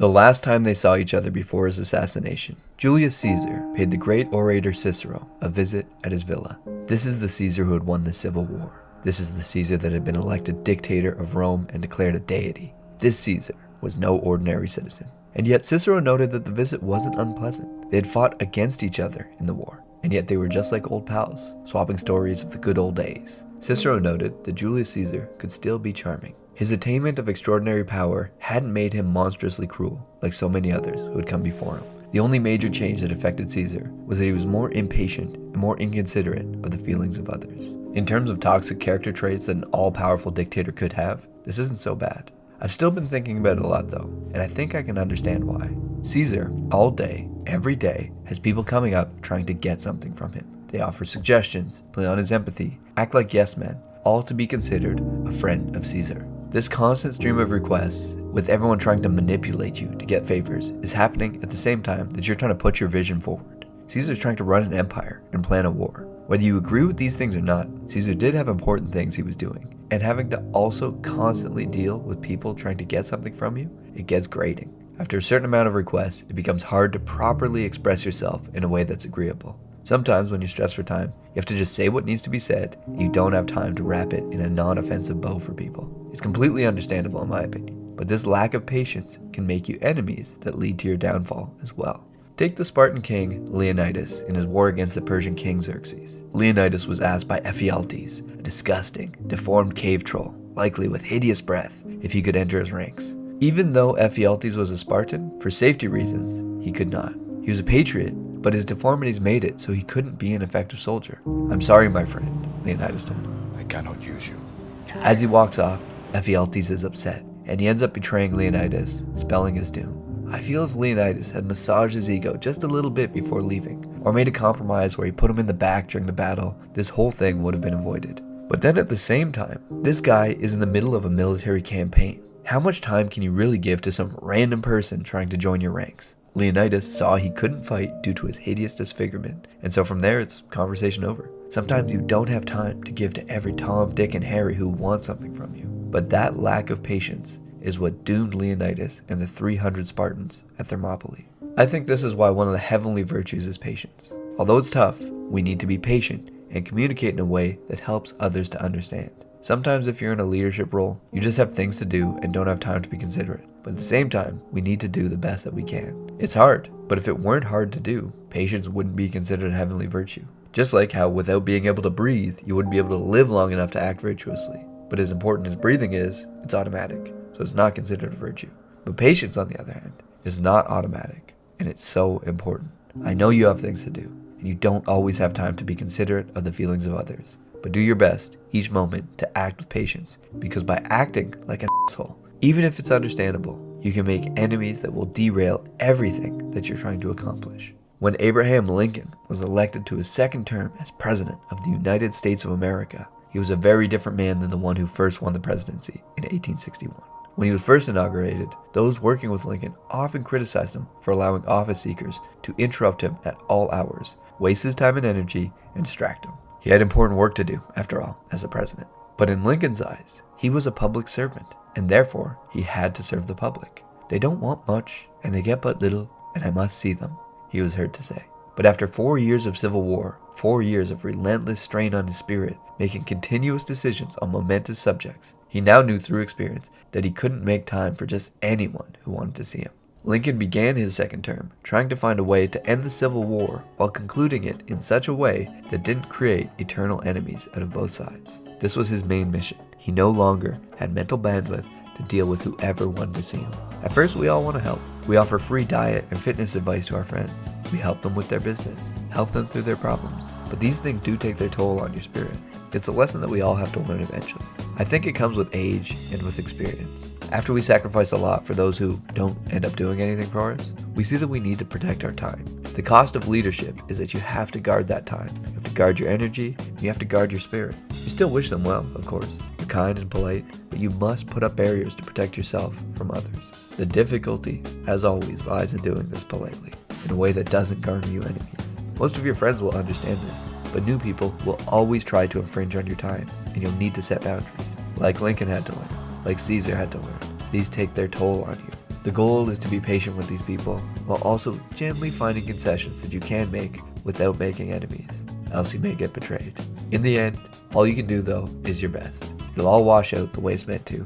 The last time they saw each other before his assassination, Julius Caesar paid the great orator Cicero a visit at his villa. This is the Caesar who had won the Civil War. This is the Caesar that had been elected dictator of Rome and declared a deity. This Caesar was no ordinary citizen. And yet Cicero noted that the visit wasn't unpleasant. They had fought against each other in the war, and yet they were just like old pals, swapping stories of the good old days. Cicero noted that Julius Caesar could still be charming. His attainment of extraordinary power hadn't made him monstrously cruel, like so many others who had come before him. The only major change that affected Caesar was that he was more impatient and more inconsiderate of the feelings of others. In terms of toxic character traits that an all-powerful dictator could have, this isn't so bad. I've still been thinking about it a lot though, and I think I can understand why. Caesar, all day, every day, has people coming up trying to get something from him. They offer suggestions, play on his empathy, act like yes men, all to be considered a friend of Caesar. This constant stream of requests, with everyone trying to manipulate you to get favors, is happening at the same time that you're trying to put your vision forward. Caesar's trying to run an empire and plan a war. Whether you agree with these things or not, Caesar did have important things he was doing, and having to also constantly deal with people trying to get something from you, it gets grating. After a certain amount of requests, it becomes hard to properly express yourself in a way that's agreeable. Sometimes when you're stressed for time, you have to just say what needs to be said, and you don't have time to wrap it in a non-offensive bow for people. It's completely understandable in my opinion, but this lack of patience can make you enemies that lead to your downfall as well. Take the Spartan king Leonidas in his war against the Persian king Xerxes. Leonidas was asked by Ephialtes, a disgusting, deformed cave troll, likely with hideous breath, if he could enter his ranks. Even though Ephialtes was a Spartan, for safety reasons, he could not. He was a patriot, but his deformities made it so he couldn't be an effective soldier. "I'm sorry, my friend," Leonidas told him. "I cannot use you." As he walks off, Ephialtes is upset, and he ends up betraying Leonidas, spelling his doom. I feel if Leonidas had massaged his ego just a little bit before leaving, or made a compromise where he put him in the back during the battle, this whole thing would have been avoided. But then at the same time, this guy is in the middle of a military campaign. How much time can you really give to some random person trying to join your ranks? Leonidas saw he couldn't fight due to his hideous disfigurement, and so from there it's conversation over. Sometimes you don't have time to give to every Tom, Dick, and Harry who wants something from you. But that lack of patience is what doomed Leonidas and the 300 Spartans at Thermopylae. I think this is why one of the heavenly virtues is patience. Although it's tough, we need to be patient and communicate in a way that helps others to understand. Sometimes if you're in a leadership role, you just have things to do and don't have time to be considerate. But at the same time, we need to do the best that we can. It's hard, but if it weren't hard to do, patience wouldn't be considered a heavenly virtue. Just like how without being able to breathe, you wouldn't be able to live long enough to act virtuously. But as important as breathing is, it's automatic, so it's not considered a virtue. But patience, on the other hand, is not automatic, and it's so important. I know you have things to do, and you don't always have time to be considerate of the feelings of others. But do your best each moment to act with patience, because by acting like an asshole, even if it's understandable, you can make enemies that will derail everything that you're trying to accomplish. When Abraham Lincoln was elected to his second term as President of the United States of America, he was a very different man than the one who first won the presidency in 1861. When he was first inaugurated, those working with Lincoln often criticized him for allowing office seekers to interrupt him at all hours, waste his time and energy, and distract him. He had important work to do, after all, as a president. But in Lincoln's eyes, he was a public servant, and therefore he had to serve the public. "They don't want much, and they get but little, and I must see them," he was heard to say. But after 4 years of civil war, 4 years of relentless strain on his spirit, making continuous decisions on momentous subjects, he now knew through experience that he couldn't make time for just anyone who wanted to see him. Lincoln began his second term trying to find a way to end the Civil War while concluding it in such a way that didn't create eternal enemies out of both sides. This was his main mission. He no longer had mental bandwidth to deal with whoever wanted to see him. At first, we all want to help. We offer free diet and fitness advice to our friends. We help them with their business, help them through their problems. But these things do take their toll on your spirit. It's a lesson that we all have to learn eventually. I think it comes with age and with experience. After we sacrifice a lot for those who don't end up doing anything for us, we see that we need to protect our time. The cost of leadership is that you have to guard that time. You have to guard your energy, and you have to guard your spirit. You still wish them well, of course. Be kind and polite, but you must put up barriers to protect yourself from others. The difficulty, as always, lies in doing this politely, in a way that doesn't garner you enemies. Most of your friends will understand this, but new people will always try to infringe on your time, and you'll need to set boundaries. Like Lincoln had to learn, like Caesar had to learn. These take their toll on you. The goal is to be patient with these people, while also gently finding concessions that you can make without making enemies, else you may get betrayed. In the end, all you can do though is your best. It'll all wash out the way it's meant to.